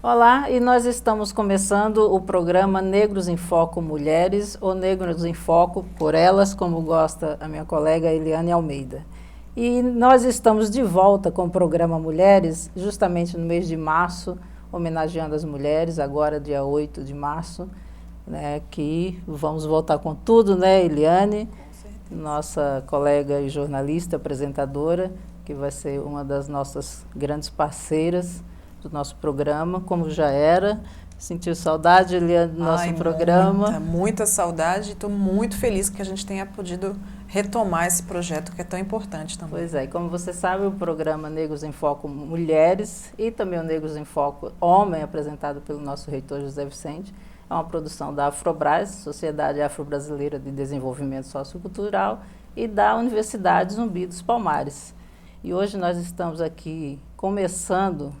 Olá, e nós estamos começando o programa Negros em Foco Mulheres, ou Negros em Foco por Elas, como gosta a minha colega Eliane Almeida. E nós estamos de volta com o programa Mulheres, justamente no mês de março, homenageando as mulheres, agora dia 8 de março, né, que vamos voltar com tudo, né, Eliane? Nossa colega e jornalista, apresentadora, que vai ser uma das nossas grandes parceiras do nosso programa, como já era. Sentiu saudade, Eliane, do nosso programa? Muita saudade. Estou muito feliz que a gente tenha podido retomar esse projeto que é tão importante também. Pois é, e como você sabe, o programa Negros em Foco Mulheres e também o Negros em Foco Homem, apresentado pelo nosso reitor José Vicente, é uma produção da Afrobras, Sociedade Afro-Brasileira de Desenvolvimento Sociocultural, e da Universidade Zumbi dos Palmares. E hoje nós estamos aqui começando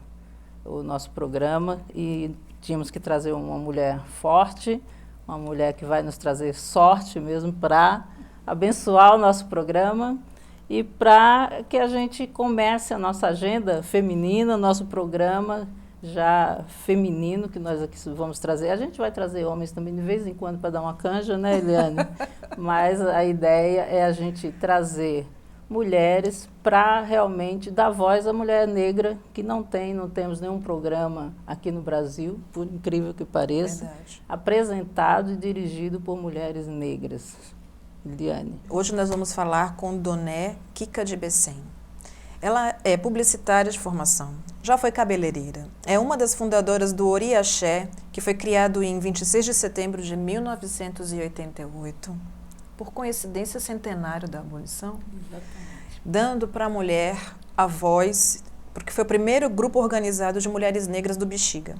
o nosso programa e tínhamos que trazer uma mulher forte, uma mulher que vai nos trazer sorte mesmo para abençoar o nosso programa e para que a gente comece a nossa agenda feminina, nosso programa já feminino que nós aqui vamos trazer. A gente vai trazer homens também de vez em quando para dar uma canja, né, Eliane? Mas a ideia é a gente trazer mulheres para realmente dar voz à mulher negra, que não temos nenhum programa aqui no Brasil, por incrível que pareça, apresentado e dirigido por mulheres negras. Eliane. Hoje nós vamos falar com Doné Kika de Bessem. Ela é publicitária de formação, já foi cabeleireira, é uma das fundadoras do Ori Axé, que foi criado em 26 de setembro de 1988, por coincidência centenário da abolição, dando para a mulher a voz, porque foi o primeiro grupo organizado de mulheres negras do Bexiga.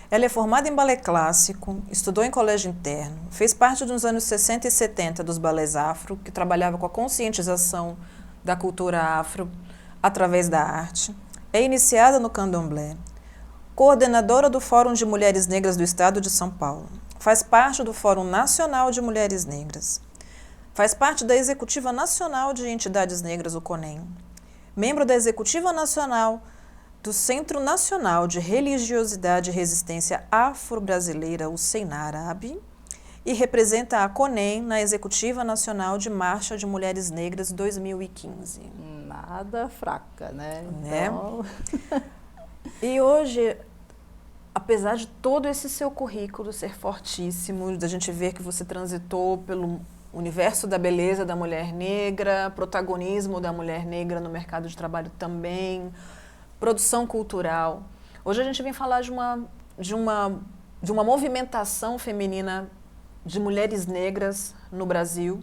Ela é formada em balé clássico, estudou em colégio interno, fez parte dos anos 60 e 70 dos balés afro, que trabalhava com a conscientização da cultura afro através da arte. É iniciada no candomblé, coordenadora do Fórum de Mulheres Negras do Estado de São Paulo. Faz parte do Fórum Nacional de Mulheres Negras. Faz parte da Executiva Nacional de Entidades Negras, o CONEM. Membro da Executiva Nacional do Centro Nacional de Religiosidade e Resistência Afro-Brasileira, o CENARAB, e representa a CONEM na Executiva Nacional de Marcha de Mulheres Negras 2015. Nada fraca, né? Então... E hoje, apesar de todo esse seu currículo ser fortíssimo, da gente ver que você transitou pelo universo da beleza da mulher negra, protagonismo da mulher negra no mercado de trabalho também, produção cultural. Hoje a gente vem falar de uma movimentação feminina de mulheres negras no Brasil,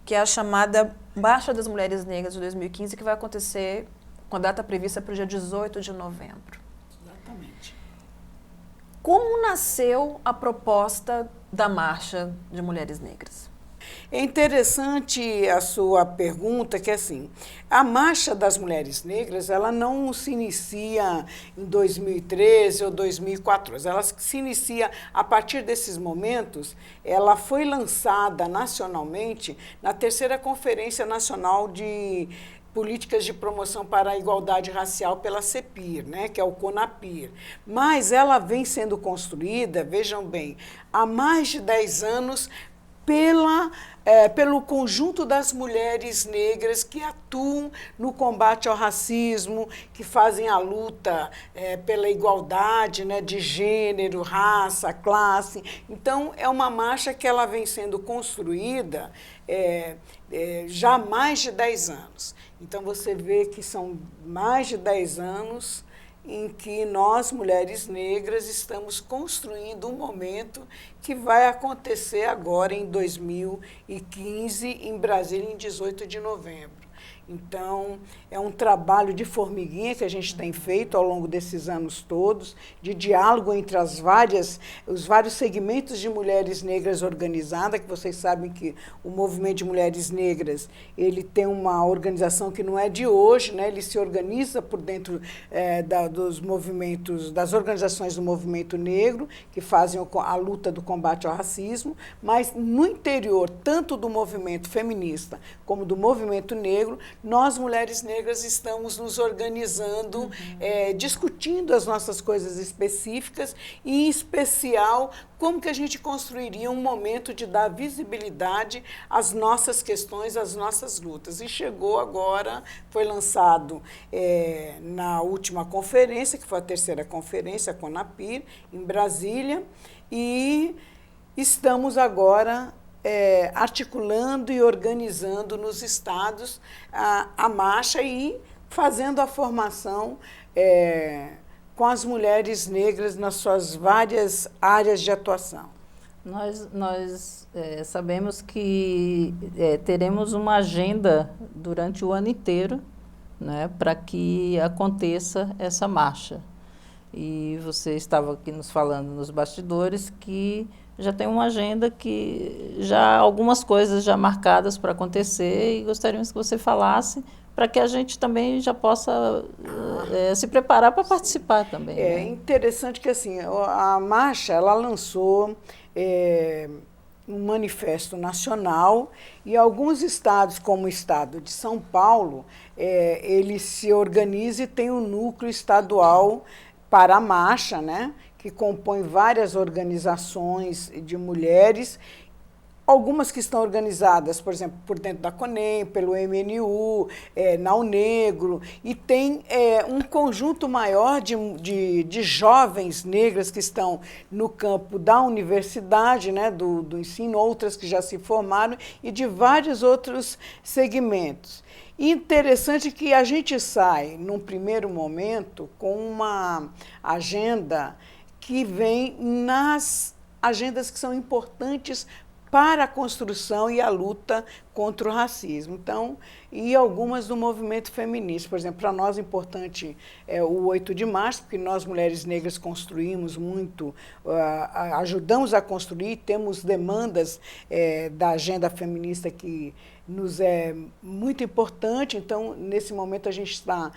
que é a chamada Marcha das Mulheres Negras de 2015, que vai acontecer com a data prevista para o dia 18 de novembro. Exatamente. Como nasceu a proposta da Marcha de Mulheres Negras? É interessante a sua pergunta, que assim, a Marcha das Mulheres Negras, ela não se inicia em 2013 ou 2014, ela se inicia a partir desses momentos. Ela foi lançada nacionalmente na terceira Conferência Nacional de Políticas de Promoção para a Igualdade Racial pela CEPIR, né, que é o CONAPIR. Mas ela vem sendo construída, vejam bem, há mais de 10 anos, pelo conjunto das mulheres negras que atuam no combate ao racismo, que fazem a luta pela igualdade, né, de gênero, raça, classe. Então, é uma marcha que ela vem sendo construída já há mais de 10 anos. Então, você vê que são mais de 10 anos em que nós, mulheres negras, estamos construindo um momento que vai acontecer agora em 2015, em Brasília, em 18 de novembro. Então, é um trabalho de formiguinha que a gente tem feito ao longo desses anos todos, de diálogo entre os vários segmentos de mulheres negras organizadas, que vocês sabem que o movimento de mulheres negras, ele tem uma organização que não é de hoje, né? Ele se organiza por dentro dos movimentos, das organizações do movimento negro, que fazem a luta do combate ao racismo, mas no interior, tanto do movimento feminista como do movimento negro, nós, mulheres negras, estamos nos organizando, discutindo as nossas coisas específicas e, em especial, como que a gente construiria um momento de dar visibilidade às nossas questões, às nossas lutas. E chegou agora, foi lançado na última conferência, que foi a terceira conferência, a CONAPIR, em Brasília, e estamos agora articulando e organizando nos estados a marcha e fazendo a formação com as mulheres negras nas suas várias áreas de atuação. Nós sabemos que teremos uma agenda durante o ano inteiro, né, para que aconteça essa marcha. E você estava aqui nos falando nos bastidores que já tem uma agenda que já algumas coisas já marcadas para acontecer e gostaríamos que você falasse para que a gente também já possa se preparar para participar também. É né? interessante que assim, a marcha ela lançou um manifesto nacional e alguns estados, como o estado de São Paulo, ele se organiza e tem um núcleo estadual para a marcha, né, que compõe várias organizações de mulheres, algumas que estão organizadas, por exemplo, por dentro da CONEM, pelo MNU, na UNEGRO, e tem um conjunto maior de jovens negras que estão no campo da universidade, né, do ensino, outras que já se formaram, e de vários outros segmentos. E interessante que a gente sai, num primeiro momento, com uma agenda que vem nas agendas que são importantes para a construção e a luta contra o racismo. Então, e algumas do movimento feminista. Por exemplo, para nós é importante o 8 de março, porque nós, mulheres negras, construímos muito, ajudamos a construir, temos demandas da agenda feminista que nos é muito importante. Então, nesse momento, a gente está,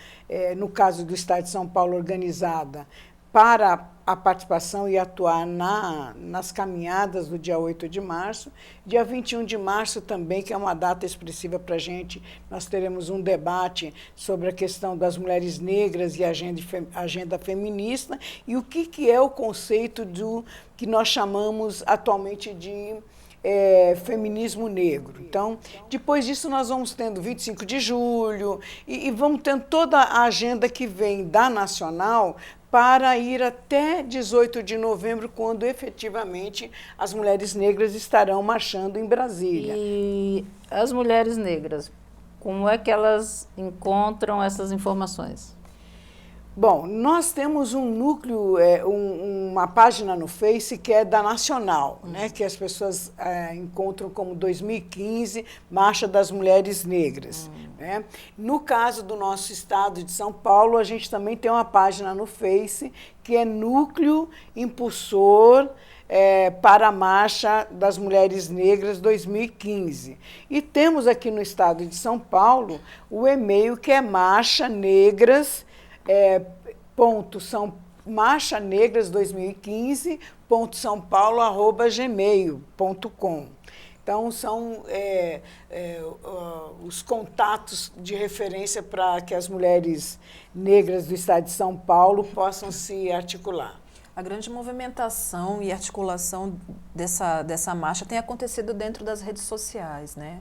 no caso do Estado de São Paulo, organizada para a participação e atuar nas caminhadas do dia 8 de março. Dia 21 de março também, que é uma data expressiva para a gente, nós teremos um debate sobre a questão das mulheres negras e a agenda feminista e o que é o conceito do que nós chamamos atualmente de feminismo negro. Então, depois disso, nós vamos tendo 25 de julho e vamos tendo toda a agenda que vem da Nacional para ir até 18 de novembro, quando efetivamente as mulheres negras estarão marchando em Brasília. E as mulheres negras, como é que elas encontram essas informações? Bom, nós temos um núcleo, uma página no Face que é da Nacional, né, que as pessoas encontram como 2015, Marcha das Mulheres Negras. Né? No caso do nosso estado de São Paulo, a gente também tem uma página no Face que é Núcleo Impulsor para a Marcha das Mulheres Negras 2015. E temos aqui no estado de São Paulo o e-mail que é marchanegras, marchanegras2015.saopaulo@gmail.com. Então, são os contatos de referência para que as mulheres negras do estado de São Paulo possam se articular. A grande movimentação e articulação dessa marcha tem acontecido dentro das redes sociais, né?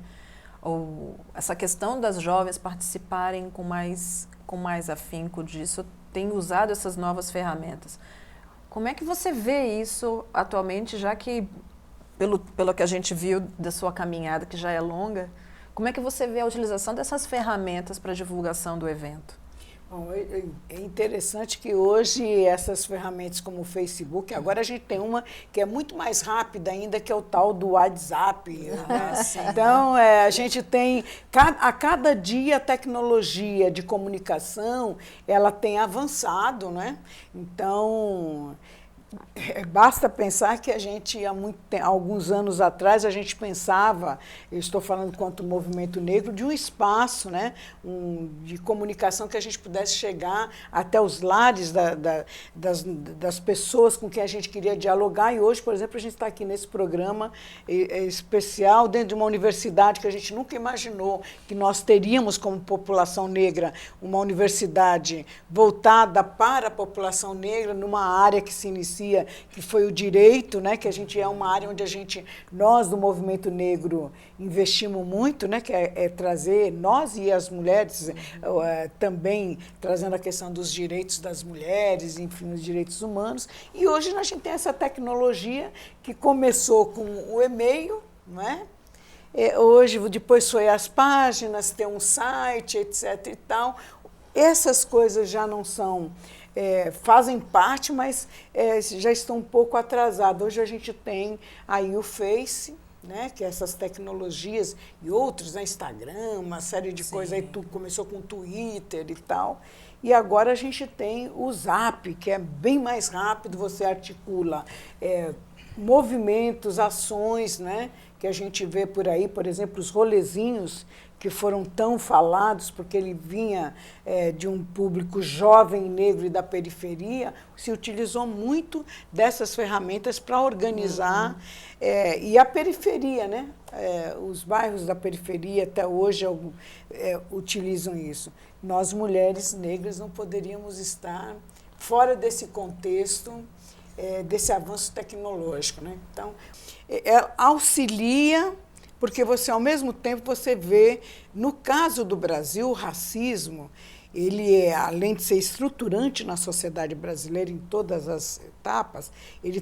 Essa questão das jovens participarem com mais afinco disso, tem usado essas novas ferramentas. Como é que você vê isso atualmente, já que, pelo que a gente viu da sua caminhada, que já é longa, como é que você vê a utilização dessas ferramentas para a divulgação do evento? Bom, é interessante que hoje essas ferramentas como o Facebook, agora a gente tem uma que é muito mais rápida ainda, que é o tal do WhatsApp. Né? Então, a gente tem, a cada dia a tecnologia de comunicação, ela tem avançado, né? Então, Basta pensar que a gente, alguns anos atrás, a gente pensava, eu estou falando quanto ao movimento negro, de um espaço, né, de comunicação que a gente pudesse chegar até os lares das pessoas com quem a gente queria dialogar. E hoje, por exemplo, a gente está aqui nesse programa especial dentro de uma universidade que a gente nunca imaginou que nós teríamos como população negra uma universidade voltada para a população negra, numa área que se inicia, que foi o direito, né, que a gente é uma área onde nós do movimento negro investimos muito, né, que é trazer, nós e as mulheres, também trazendo a questão dos direitos das mulheres, enfim, os direitos humanos. E hoje a gente tem essa tecnologia que começou com o e-mail, não é? Hoje, depois foi as páginas, tem um site, etc. e tal. Essas coisas já não são... fazem parte, mas já estão um pouco atrasadas. Hoje a gente tem aí o Face, né, que é essas tecnologias, e outros, né, Instagram, uma série de coisas, aí começou com o Twitter e tal. E agora a gente tem o Zap, que é bem mais rápido, você articula movimentos, ações, né, que a gente vê por aí, por exemplo, os rolezinhos, que foram tão falados, porque ele vinha de um público jovem, negro e da periferia, se utilizou muito dessas ferramentas para organizar. E a periferia, né? Os bairros da periferia até hoje utilizam isso. Nós, mulheres negras, não poderíamos estar fora desse contexto, desse avanço tecnológico, né? Então, auxilia... Porque você, ao mesmo tempo, você vê, no caso do Brasil, o racismo, ele além de ser estruturante na sociedade brasileira em todas as etapas,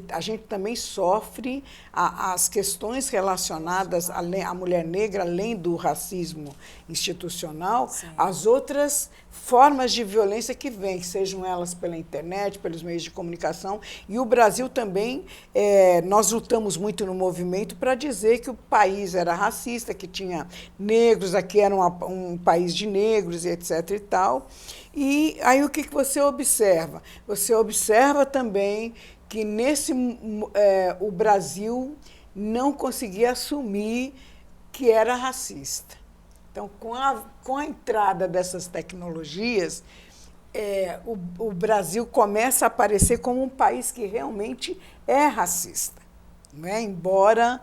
a gente também sofre as questões relacionadas à mulher negra, além do racismo institucional, as outras formas de violência que vêm, sejam elas pela internet, pelos meios de comunicação. E o Brasil também, nós lutamos muito no movimento para dizer que o país era racista, que tinha negros, aqui era um país de negros, e etc. e tal. E aí o que você observa? Você observa também que o Brasil não conseguia assumir que era racista. Então, com a entrada dessas tecnologias, o Brasil começa a aparecer como um país que realmente é racista, né? Embora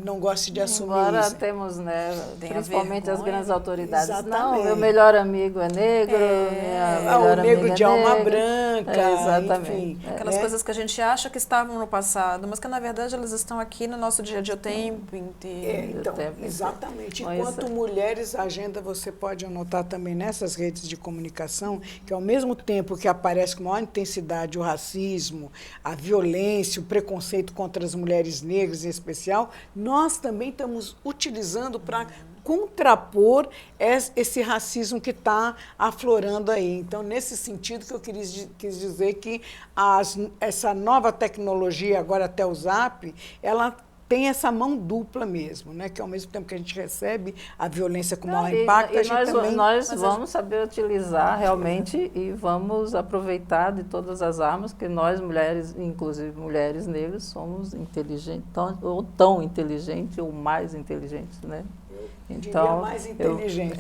não goste de assumir Embora isso. Temos, né, principalmente as grandes autoridades. Exatamente. Não, meu melhor amigo é negro, minha melhor o negro amiga de é alma negra. branca, Exatamente. enfim. Aquelas coisas que a gente acha que estavam no passado, mas que, na verdade, elas estão aqui no nosso dia a dia o tempo inteiro. Então, exatamente. Bom, Enquanto mulheres, a agenda você pode anotar também nessas redes de comunicação, que ao mesmo tempo que aparece com maior intensidade o racismo, a violência, o preconceito contra as mulheres negras em especial, nós também estamos utilizando para contrapor esse racismo que está aflorando aí. Então, nesse sentido que eu quis dizer que essa nova tecnologia, agora até o Zap, ela tem essa mão dupla mesmo, né? Que ao mesmo tempo que a gente recebe a violência com maior impacto, a gente também... Nós vamos saber utilizar realmente e vamos aproveitar de todas as armas que nós, mulheres, inclusive mulheres negras, somos inteligentes, ou tão inteligentes ou mais inteligentes, né? Então, mais inteligente.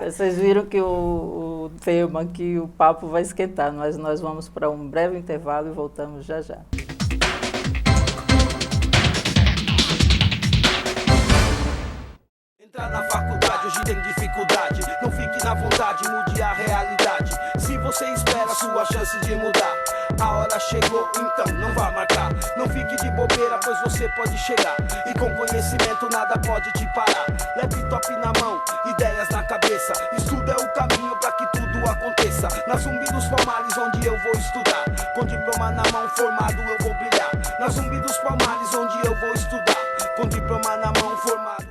Vocês viram que o tema aqui, o papo vai esquentar, mas nós vamos para um breve intervalo e voltamos já já. Entrar na faculdade hoje tem dificuldade. Não fique na vontade, mude a realidade. Se você espera a sua chance de mudar, a hora chegou, então não vá marcar. Não fique de bobeira, pois você pode chegar. E com conhecimento nada pode te parar. Leve top na mão, ideias na cabeça. Estudo é o caminho para que tudo aconteça. Na Zumbi dos Palmares onde eu vou estudar. Com diploma na mão, formado eu vou brilhar. Na Zumbi dos Palmares onde eu vou estudar. Com diploma na mão, formado.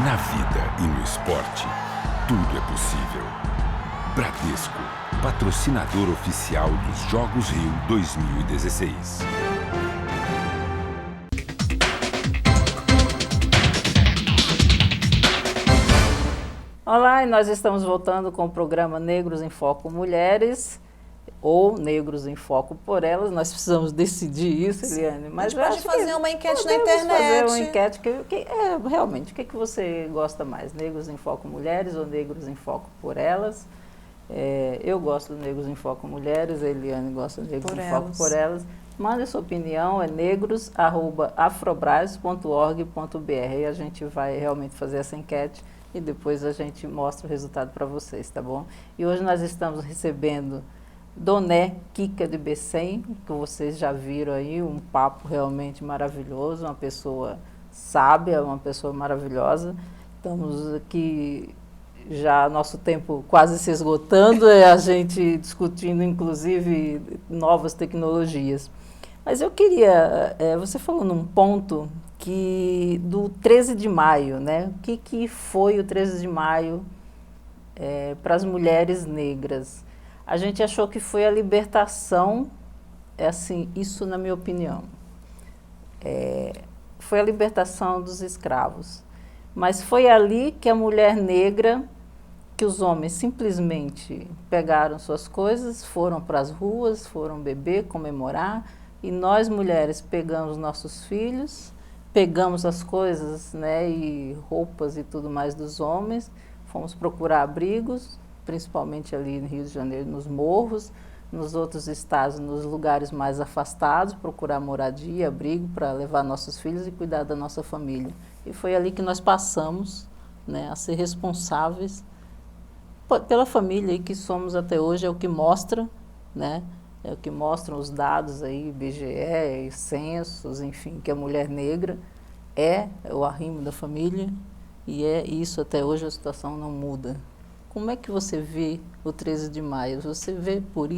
Na vida e no esporte, tudo é possível. Bradesco, patrocinador oficial dos Jogos Rio 2016. Olá, e nós estamos voltando com o programa Negros em Foco Mulheres, ou Negros em Foco por Elas. Nós precisamos decidir isso, Eliane. Mas a gente pode fazer uma enquete na internet. Fazer uma enquete realmente, o que você gosta mais? Negros em Foco Mulheres ou Negros em Foco por Elas? Eu gosto do Negros em Foco Mulheres, a Eliane gosta do Negros em Foco por Elas. Mande sua opinião, é negros@afrobras.org.br, e a gente vai realmente fazer essa enquete e depois a gente mostra o resultado para vocês, tá bom? E hoje nós estamos recebendo Doné Kika de Becém, que vocês já viram aí, um papo realmente maravilhoso, uma pessoa sábia, uma pessoa maravilhosa. Estamos aqui já nosso tempo quase se esgotando, a gente discutindo inclusive novas tecnologias. Mas eu queria, você falou num ponto do 13 de maio, né? O que foi o 13 de maio para as mulheres negras? A gente achou que foi a libertação, assim, isso na minha opinião, foi a libertação dos escravos. Mas foi ali que a mulher negra, que os homens simplesmente pegaram suas coisas, foram para as ruas, foram beber, comemorar, e nós mulheres pegamos nossos filhos, pegamos as coisas, né, e roupas e tudo mais dos homens, fomos procurar abrigos, principalmente ali no Rio de Janeiro, nos morros, nos outros estados, nos lugares mais afastados, procurar moradia, abrigo para levar nossos filhos e cuidar da nossa família. E foi ali que nós passamos, né, a ser responsáveis pela família que somos até hoje, é o que mostra, né, é o que mostram os dados aí, IBGE, censos, enfim, que a mulher negra é o arrimo da família, e é isso até hoje, a situação não muda. Como é que você vê o 13 de maio? Você vê por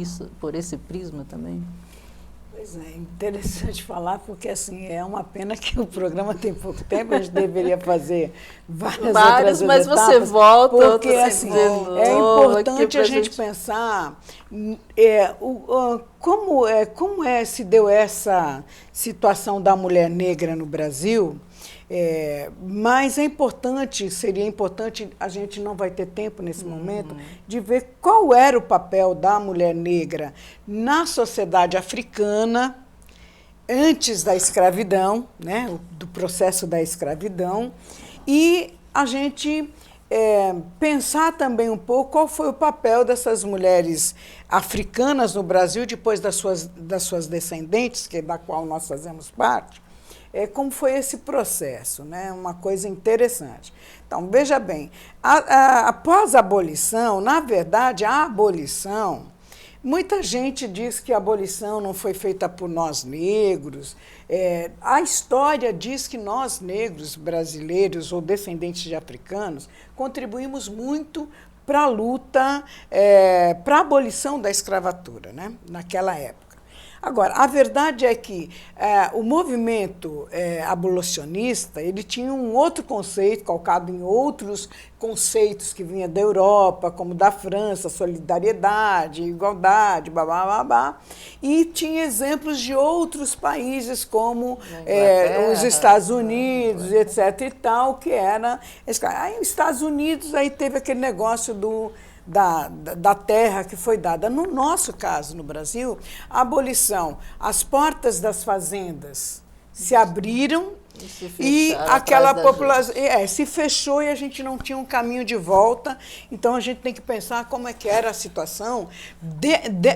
esse prisma também? Pois é, interessante falar, porque assim, é uma pena que o programa tem pouco tempo, a gente deveria fazer várias mas etapas, você volta, porque assim, é importante a gente pensar como se deu essa situação da mulher negra no Brasil. Mas seria importante, a gente não vai ter tempo nesse momento, de ver qual era o papel da mulher negra na sociedade africana antes da escravidão, né, do processo da escravidão, e a gente pensar também um pouco qual foi o papel dessas mulheres africanas no Brasil, depois das suas descendentes, da qual nós fazemos parte. Como foi esse processo, né? Uma coisa interessante. Então, veja bem, após a abolição, na verdade, a abolição, muita gente diz que a abolição não foi feita por nós negros. A história diz que nós negros brasileiros ou descendentes de africanos contribuímos muito para a luta, para a abolição da escravatura, né? Naquela época. Agora, a verdade é que o movimento abolicionista, ele tinha um outro conceito, calcado em outros conceitos que vinham da Europa, como da França, solidariedade, igualdade, babá, e tinha exemplos de outros países, como os Estados Unidos, etc. e tal, que era... Aí, nos Estados Unidos, aí teve aquele negócio da terra que foi dada. No nosso caso, no Brasil, a abolição, as portas das fazendas se abriram e aquela população se fechou e a gente não tinha um caminho de volta. Então, a gente tem que pensar como é que era a situação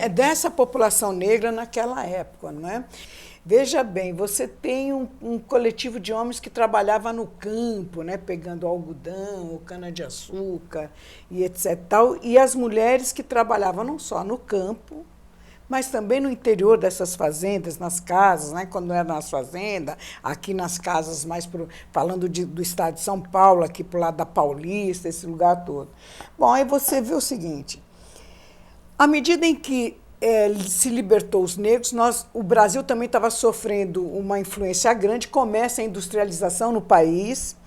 dessa população negra naquela época, não é? Veja bem, você tem um coletivo de homens que trabalhava no campo, né, pegando algodão, cana-de-açúcar e etc. E as mulheres que trabalhavam não só no campo, mas também no interior dessas fazendas, nas casas, né, quando era nas fazendas, aqui nas casas, falando do estado de São Paulo, aqui para o lado da Paulista, esse lugar todo. Bom, aí você vê o seguinte, à medida em que se libertou os negros, o Brasil também estava sofrendo uma influência grande, começa a industrialização no país,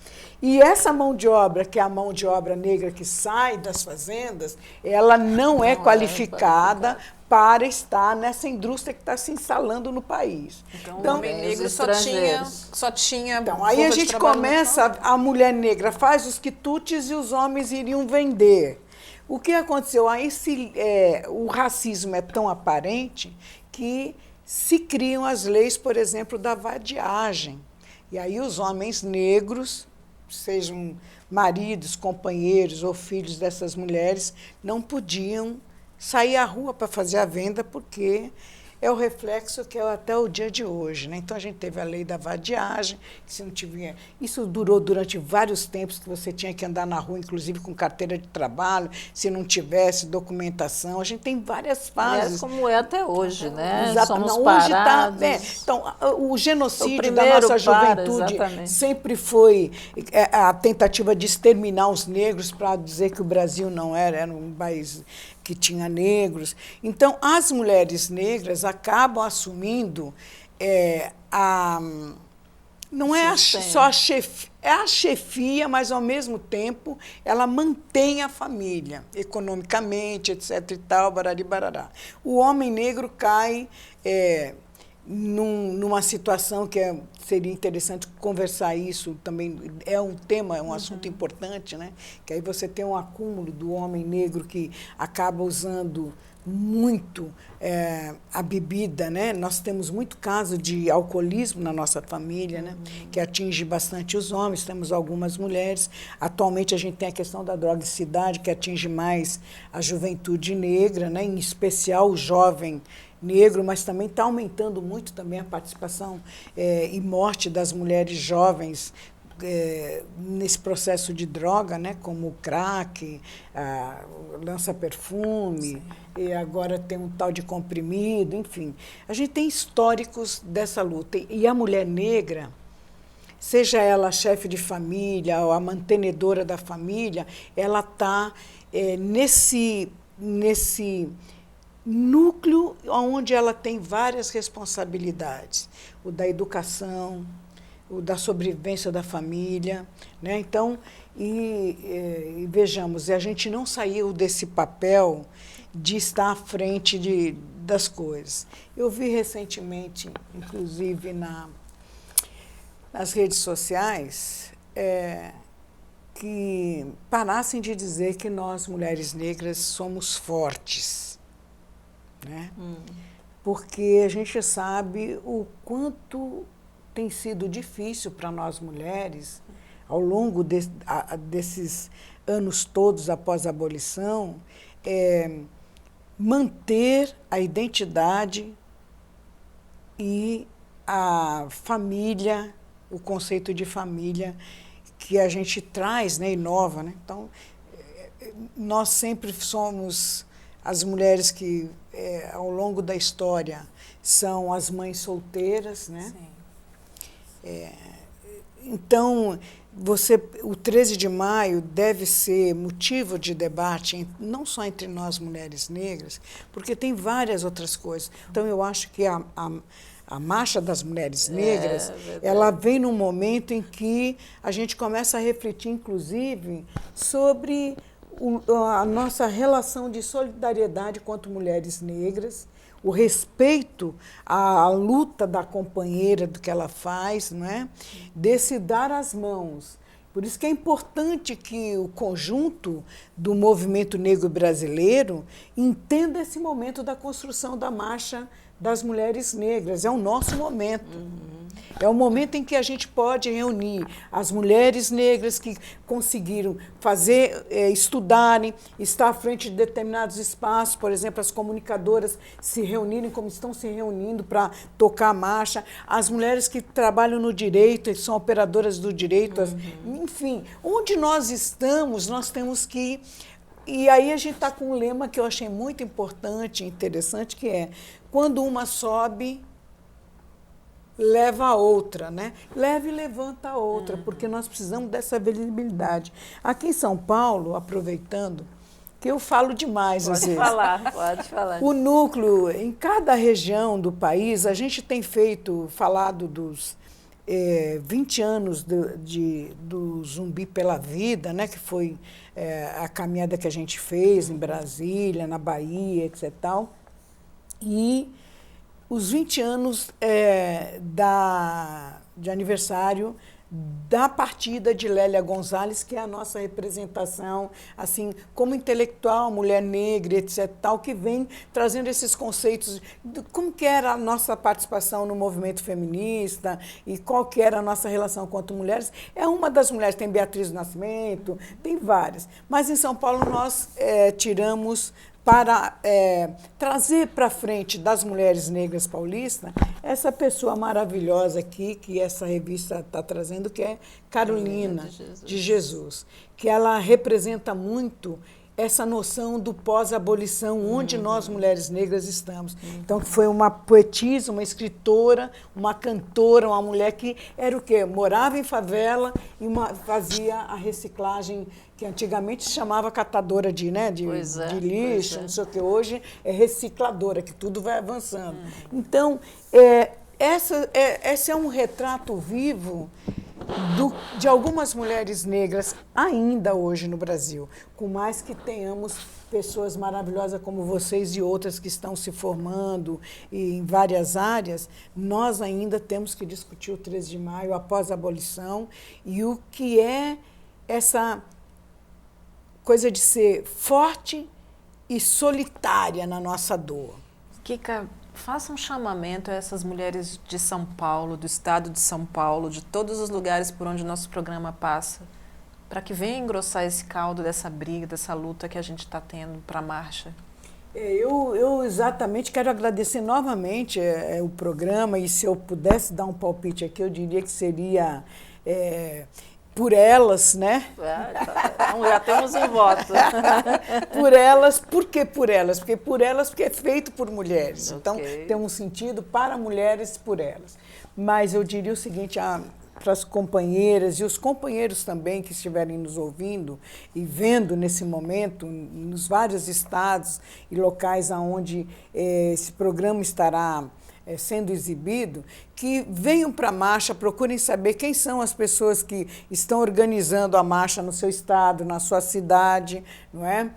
E essa mão de obra, que é a mão de obra negra que sai das fazendas, ela não é qualificada para estar nessa indústria que está se instalando no país. Então, o homem negro só tinha então, aí a gente começa, a mulher negra faz os quitutes e os homens iriam vender. O que aconteceu? Aí o racismo é tão aparente que se criam as leis, por exemplo, da vadiagem. E aí os homens negros, sejam maridos, companheiros ou filhos dessas mulheres, não podiam sair à rua para fazer a venda, porque é o reflexo que é até o dia de hoje, né? Então, a gente teve a lei da vadiagem, que se não tiver... Isso durou durante vários tempos, que você tinha que andar na rua, inclusive com carteira de trabalho, se não tivesse documentação. A gente tem várias fases. Como é até hoje, né? Exato. Somos hoje parados. Então, o genocídio da nossa juventude sempre foi a tentativa de exterminar os negros, para dizer que o Brasil não era um país que tinha negros. Então, as mulheres negras acabam assumindo não é só a chefia, é a chefia, mas, ao mesmo tempo, ela mantém a família, economicamente, etc. e tal, barari, barará. O homem negro cai numa situação que seria interessante conversar isso também, é um tema, é um assunto importante, né? Que aí você tem um acúmulo do homem negro que acaba usando muito a bebida, né? Nós temos muito caso de alcoolismo na nossa família, né? Que atinge bastante os homens, temos algumas mulheres. Atualmente a gente tem a questão da drogicidade, que atinge mais a juventude negra, né? Em especial o jovem negro, mas também está aumentando muito também a participação e morte das mulheres jovens nesse processo de droga, né, como o crack, lança-perfume, e agora tem um tal de comprimido, enfim. A gente tem históricos dessa luta. E a mulher negra, seja ela a chefe de família ou a mantenedora da família, ela está nesse núcleo onde ela tem várias responsabilidades. O da educação, o da sobrevivência da família, né? Então, vejamos, a gente não saiu desse papel de estar à frente das coisas. Eu vi recentemente, inclusive nas redes sociais, que parassem de dizer que nós, mulheres negras, somos fortes, né? Porque a gente sabe o quanto tem sido difícil para nós mulheres, ao longo desses anos todos após a abolição, manter a identidade e a família, o conceito de família que a gente traz, né, inova, né? Então, nós sempre somos as mulheres que, ao longo da história, são as mães solteiras, né? Sim. Então, o 13 de maio deve ser motivo de debate, não só entre nós, mulheres negras, porque tem várias outras coisas. Então, eu acho que a Marcha das Mulheres Negras, ela vem num momento em que a gente começa a refletir, inclusive, sobre a nossa relação de solidariedade contra mulheres negras, o respeito à luta da companheira, do que ela faz, não é? Desse dar as mãos. Por isso que é importante que o conjunto do movimento negro brasileiro entenda esse momento da construção da Marcha das Mulheres Negras. É o nosso momento. É o momento em que a gente pode reunir as mulheres negras que conseguiram estudarem, estar à frente de determinados espaços, por exemplo, as comunicadoras se reunirem como estão se reunindo para tocar a marcha, as mulheres que trabalham no direito e são operadoras do direito, enfim, onde nós estamos, nós temos que... E aí a gente está com um lema que eu achei muito importante e interessante, que é: quando uma sobe, leva a outra, né? Leva e levanta a outra, porque nós precisamos dessa visibilidade. Aqui em São Paulo, aproveitando, que eu falo demais às vezes. Pode falar. O núcleo, em cada região do país, a gente tem falado dos 20 anos do Zumbi pela Vida, né, que foi a caminhada que a gente fez em Brasília, na Bahia, etc. Tal, e os 20 anos de aniversário da partida de Lélia Gonzalez, que é a nossa representação, assim, como intelectual, mulher negra, etc., tal, que vem trazendo esses conceitos de como que era a nossa participação no movimento feminista e qual que era a nossa relação quanto mulheres. É uma das mulheres, tem Beatriz do Nascimento, tem várias. Mas em São Paulo nós tiramos para trazer para frente das mulheres negras paulistas essa pessoa maravilhosa aqui, que essa revista está trazendo, que é Carolina de Jesus, que ela representa muito essa noção do pós-abolição, onde nós, mulheres negras, estamos. Então, foi uma poetisa, uma escritora, uma cantora, uma mulher que era o quê? Morava em favela e fazia a reciclagem, que antigamente se chamava catadora de lixo, não sei o que, hoje é recicladora, que tudo vai avançando. Então, esse é um retrato vivo de algumas mulheres negras ainda hoje no Brasil, com mais que tenhamos pessoas maravilhosas como vocês e outras que estão se formando em várias áreas, nós ainda temos que discutir o 13 de maio após a abolição e o que é essa coisa de ser forte e solitária na nossa dor. Kika, faça um chamamento a essas mulheres de São Paulo, do estado de São Paulo, de todos os lugares por onde o nosso programa passa, para que venha engrossar esse caldo dessa briga, dessa luta que a gente está tendo para a marcha. Eu exatamente quero agradecer novamente o programa, e se eu pudesse dar um palpite aqui, eu diria que seria por elas, né? Então já temos um voto. Por elas, por que por elas? Porque por elas, porque é feito por mulheres. Okay. Então, tem um sentido para mulheres, por elas. Mas eu diria o seguinte, para as companheiras e os companheiros também que estiverem nos ouvindo e vendo nesse momento, nos vários estados e locais onde esse programa estará sendo exibido, que venham para a marcha, procurem saber quem são as pessoas que estão organizando a marcha no seu estado, na sua cidade, não é?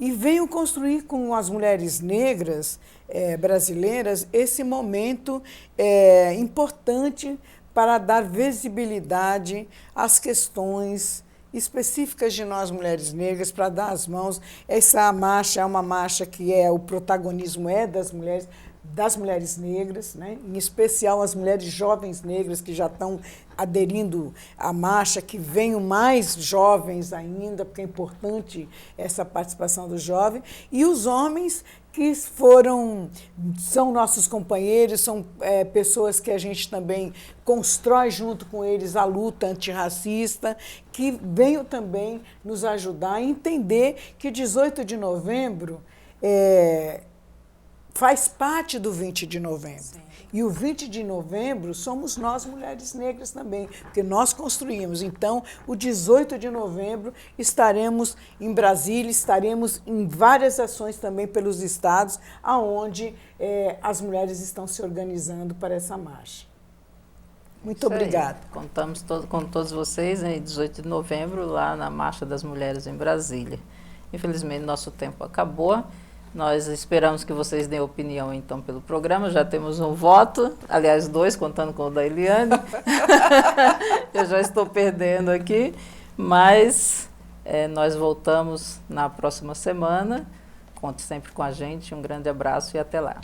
E venham construir com as mulheres negras brasileiras esse momento importante para dar visibilidade às questões específicas de nós, mulheres negras, para dar as mãos. Essa marcha é uma marcha que o protagonismo das mulheres negras, né? Em especial as mulheres jovens negras que já estão aderindo à marcha, que venham mais jovens ainda, porque é importante essa participação dos jovens, e os homens que são nossos companheiros, são pessoas que a gente também constrói junto com eles a luta antirracista, que venham também nos ajudar a entender que 18 de novembro faz parte do 20 de novembro. Sim. E o 20 de novembro somos nós, mulheres negras também, porque nós construímos. Então, o 18 de novembro estaremos em Brasília, estaremos em várias ações também pelos estados, onde as mulheres estão se organizando para essa marcha. Muito obrigada. Contamos com todos vocês em 18 de novembro, lá na Marcha das Mulheres em Brasília. Infelizmente, nosso tempo acabou. Nós esperamos que vocês deem opinião, então, pelo programa. Já temos um voto, aliás, 2, contando com o da Eliane. Eu já estou perdendo aqui, mas nós voltamos na próxima semana. Conte sempre com a gente. Um grande abraço e até lá.